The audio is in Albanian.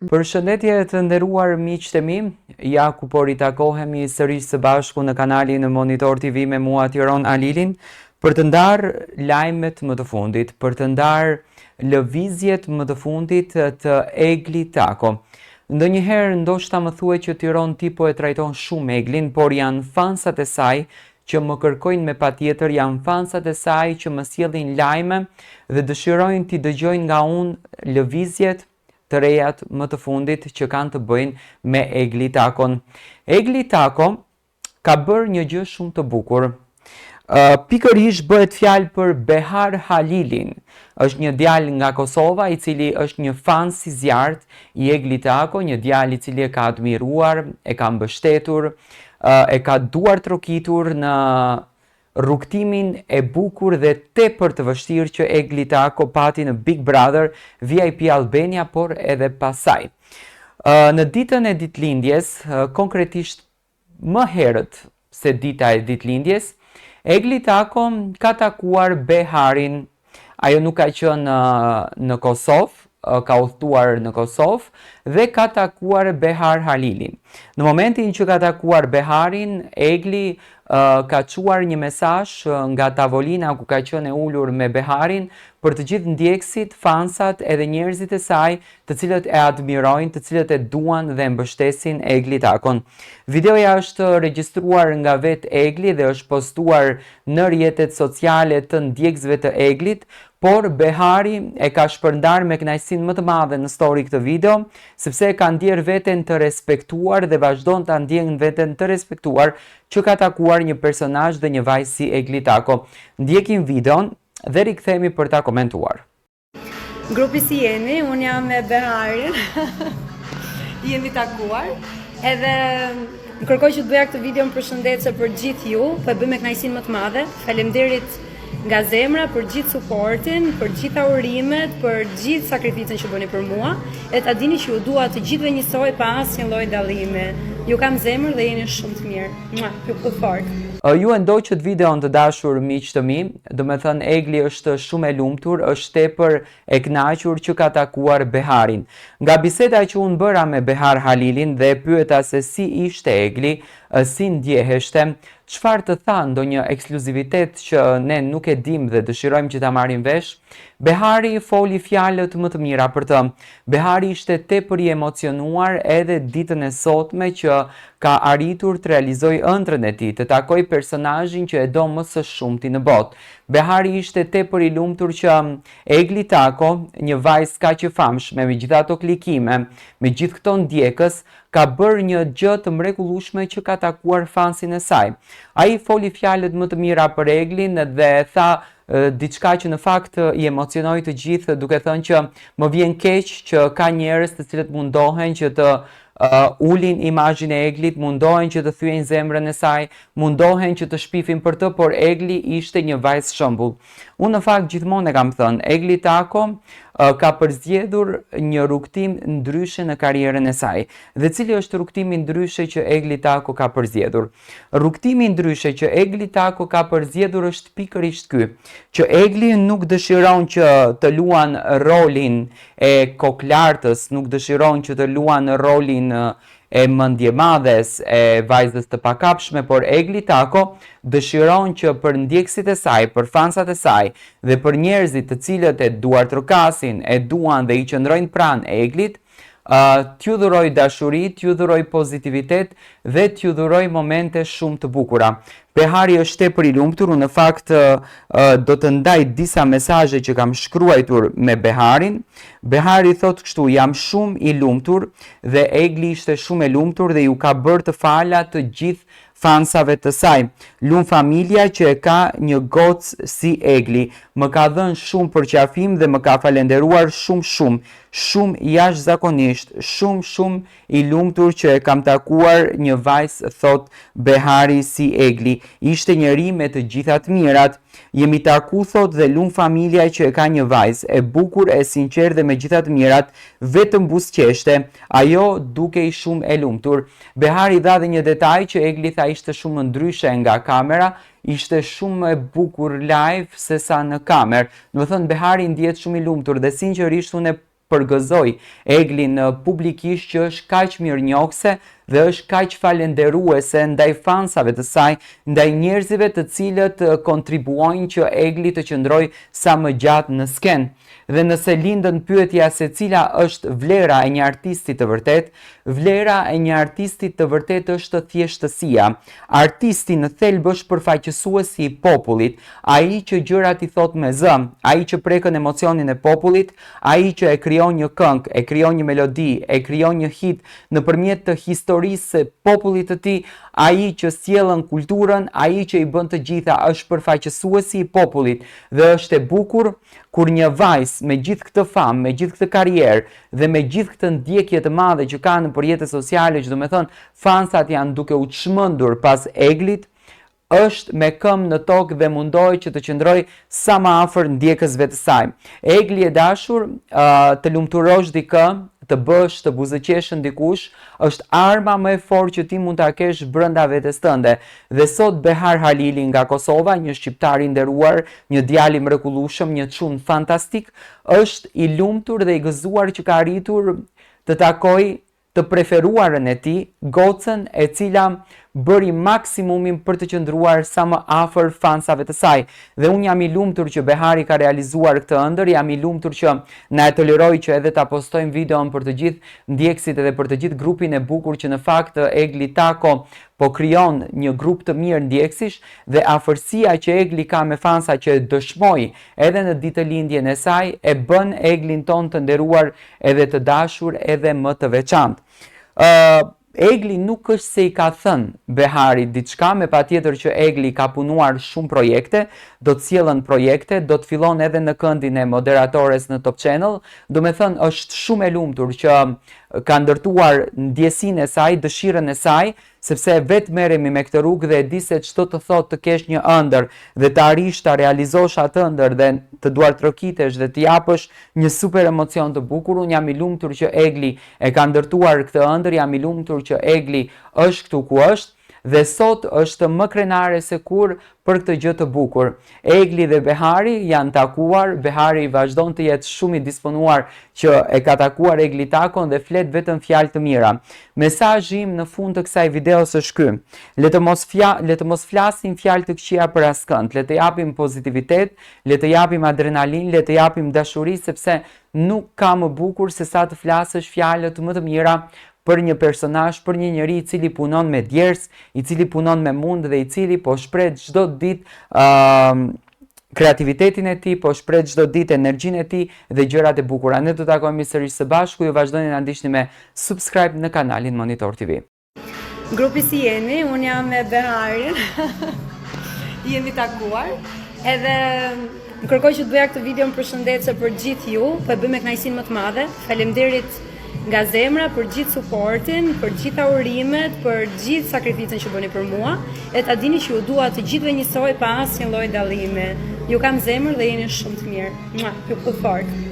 Përshëndetje të nderuar miqtë e mi, ja ku po ritakohemi sërish së bashku në kanalin në Monitor TV me mua Tiron Alilin për të ndarë lajmet më të fundit, për të ndarë lëvizjet më të fundit të Egli Tako. Ndonjëherë ndoshta më thuhet që Tiron ti po e trajton shumë Eglin, por janë fansat e saj që më kërkojnë me patjetër, janë fansat e saj që më sjellin lajme dhe dëshirojnë t'i dëgjojnë nga unë lëvizjet të rejat më të fundit që kanë të bëjnë me Egli Takon. Egli Tako ka bërë një gjë shumë të bukur. Pikërisht bëhet fjalë për Behar Halilin. Është një djalë nga Kosova i cili është një fans i zjarrt i Egli Tako, një djalë i cili e ka admiruar, e ka mbështetur, e ka duar trokitur në rrugtimin e bukur dhe tepër të vështirë që Egli Tako pati në Big Brother VIP Albania, por edhe pasaj. Në ditën e ditëlindjes, konkretisht më herët se dita e ditëlindjes, Egli Tako ka takuar Beharin. Ajo nuk ka qenë në Kosovë, ka udhëtuar në Kosovë dhe ka takuar Behar Halilin. Në momentin që ka takuar Beharin, Egli ka çuar një mesazh nga tavolina ku ka qenë e ulur me Beharin për të gjithë ndjekësit, fansat edhe njerëzit e saj, të cilët e admirojnë, të cilët e duan dhe mbështesin Egli Takon. Videoja është regjistruar nga vetë Egli dhe është postuar në rrjetet sociale të ndjekësve të Eglit, por Behari e ka shpërndar me kënaqësinë më të madhe në story këtë video, sepse ka ndjer veten të respektuar dhe vazhdon ta ndjen veten të respektuar që ka takuar një personazh dhe një vajzë si Egli Tako. Ndjekim videon dhe rikthehemi për ta komentuar. Grupi si jeni, unë jam me Beharin, jemi takuar, edhe kërkoj që të bëja këtë video më përshëndetje për gjithë ju, po e bëj me kënaqësinë më të madhe. Faleminderit nga zemra për gjithë suportin, për gjitha urimet, për gjithë sakrificën që bëni për mua, e ta dini që ju dua të gjithëve njësoj pa asnjë lloj dallimi. Ju kam zemër dhe jeni shumë të mirë. Ju fort. Ju e ndoqët videon të dashur miq të mi, do me thënë Egli është shumë e lumtur, është tepër e kënaqur që ka takuar Beharin. Nga biseda që unë bëra me Behar Halilin dhe pyeta se si ishte Egli, si ndjeheshte, çfarë të tha, ndonjë ekskluzivitet që ne nuk e dim dhe dëshirojmë që ta marrim vesh, Behari foli fjalët më të mira për të. Behari ishte tepër i emocionuar edhe ditën e sotme që ka arritur të realizojë ëndrrën e tij, të takoj personazhin që e do më së shumti në botë. Behari ishte tepër i lumtur që Egli Tako, një vajzë kaq e famshme me gjithë ato klikime, me gjithë këto ndjekës, ka bërë një gjë të mrekullueshme që ka takuar fansin e saj. Ai foli fjalët më të mira për Eglin dhe tha diçka që në fakt i emocionoi të gjithë, duke thënë që më vjen keq që ka njerëz të cilët mundohen që të ulin imazhin e Eglit, mundohen që të thyejnë zemrën e saj, mundohen që të shpifin për të, por Egli ishte një vajzë shembull. Unë në fakt gjithmonë e kam thënë, Egli Tako ka përzgjedhur një rrugtim ndryshe në karrierën e saj. Dhe cili është rrugtimi ndryshe që Egli Tako ka përzgjedhur? Rrugtimi ndryshe që Egli Tako ka përzgjedhur është pikërisht ky, që Egli nuk dëshiron që të luan rolin e koklartës, nuk dëshiron që të luan rolin e mendjemadhes, e vajzës të pakapshme, por Egli Tako dëshiron që për ndjekësit e saj, për fansat e saj dhe për njerëzit të cilët e duar trokasin, e duan dhe i qëndrojnë pranë Eglit, t'ju dhuroj dashuri, t'ju dhuroj pozitivitet dhe t'ju dhuroj momente shumë të bukura. Behari është tepër i lumtur, unë në fakt do të ndaj disa mesazhe që kam shkruar me Beharin. Behari thot kështu: jam shumë i lumtur dhe Egli ishte shumë e lumtur dhe ju ka bërë të fala të gjithë fansave të saj. Lum familja që e ka një gocë si Egli. Më ka dhënë shumë përqafim dhe më ka falenderuar shumë jashtëzakonisht, shumë i lumtur që e kam takuar një vajzë, thot Behari, si Egli. Ishte njeri me të gjitha të mirat. Jemi taku, thot, dhe lum familja që e ka një vajzë e bukur, e sinqertë dhe me gjitha të mirat, vetëm buzëqeshte, ajo duke i shumë e lumtur. Behari dha dhe një detaj që Egli tha ishte shumë ndryshe nga kamera, ishte shumë e bukur live se sa në kamerë. Do të thënë Behari ndihet shumë i lumtur dhe sinqerisht unë përgëzoj Eglin publikisht që është kaq mirënjohëse dhe është kaq falenderuese ndaj fansave të saj, ndaj njerëzve të cilët kontribuojnë që Egli të qëndrojë sa më gjatë në skenë. Dhe nëse lindën pyetja se cila është vlera e një artisti të vërtet, vlera e një artisti të vërtet është thjeshtësia. Artisti në thelb është përfaqësuesi i popullit, ai që gjërat i thot me zë, ai që prekën emocionin e popullit, ai që e krijon një këngë, e krijon një melodi, e krijon një hit nëpërmjet të historisë së popullit të tij, ai që sjellën kulturën, ai që i bën të gjitha, është përfaqësuesi i popullit dhe është e bukur kur një vajzë me gjithë këtë famë, me gjithë këtë karrierë dhe me gjithë këtë ndjekje të madhe që ka në rrjetet sociale, që do të thonë fansat janë duke u çmendur pas Eglit, është me këmbë në tokë dhe mundohet që të qëndrojë sa më afër ndjekësve të saj. Egli i dashur, të lumturosh dikë, të bësh të buzëqeshën dikush, është arma më e fortë që ti mund ta kesh brenda vetes tënde. Dhe sot Behar Halili nga Kosova, një shqiptar i nderuar, një djalë i mrekullueshëm, një çun fantastik, është i lumtur dhe i gëzuar që ka arritur të takojë të preferuarën e tij, gocën e cila bëri maksimumin për të qëndruar sa më afër fansave të saj. Dhe unë jam i lumtur që Behari ka realizuar këtë ëndër, jam i lumtur që na e toleroi që edhe ta postojmë videon për të gjithë ndjekësit edhe për të gjithë grupin e bukur që në fakt Egli Tako po krijon një grup të mirë ndjekësish dhe afërsia që Egli ka me fansa që dëshmoi edhe në ditëlindjen e saj e bën Eglin ton të nderuar edhe të dashur edhe më të veçantë. Egli nuk është se i ka thënë Beharit diçka, me patjetër që Egli ka punuar shumë projekte, do të sjellën projekte, do të fillon edhe në këndin e moderatores në Top Channel, do me thënë është shumë e lumtur që ka ndërtuar ndjesinë e saj, dëshirën e saj, sepse vetë merremi me këtë rrugë dhe e di se çdo të thotë të kesh një ëndër dhe të arrish ta realizosh atë ëndër dhe të duartrokitesh dhe të japësh një super emocion të bukur. Unë jam i lumtur që Egli e ka ndërtuar këtë ëndër, jam i lumtur që Egli është këtu ku është dhe sot është më krenare se kur për këtë gjë të bukur. Egli dhe Behari janë takuar, Behari vazhdon të jetë shumë i disponuar që e ka takuar Egli Takon dhe flet vetëm fjalë të mira. Mesazhi im në fund të kësaj videos është ky. Le të mos flasim fjalë të këqija për askënd, le të japim pozitivitet, le të japim adrenalin, le të japim dashuri, sepse nuk ka më bukur se sa të flasësh fjalët më të mira për një personazh, për një njeri i cili punon me djers, i cili punon me mund dhe i cili po shpreh çdo ditë kreativitetin e tij, po shpreh çdo ditë energjinë e tij dhe gjërat e bukura. Ne do të takohemi sërish së bashku, ju vazhdoni na ndiqni me subscribe në kanalin Monitor TV. Grupi si jeni, unë jam me Beharin, jemi takuar, edhe kërkoj që të bëja këtë video më përshëndetse për gjithë ju, po e bëj me kënaqësinë më të madhe. Faleminderit nga zemra për gjithë suportin, për gjitha urimet, për gjithë sakrificën që bëni për mua, e ta dini që ju dua të gjithëve njësoj pa asnjë lloj dallimi. Ju kam zemër dhe jeni shumë të mirë. Ju puth fort.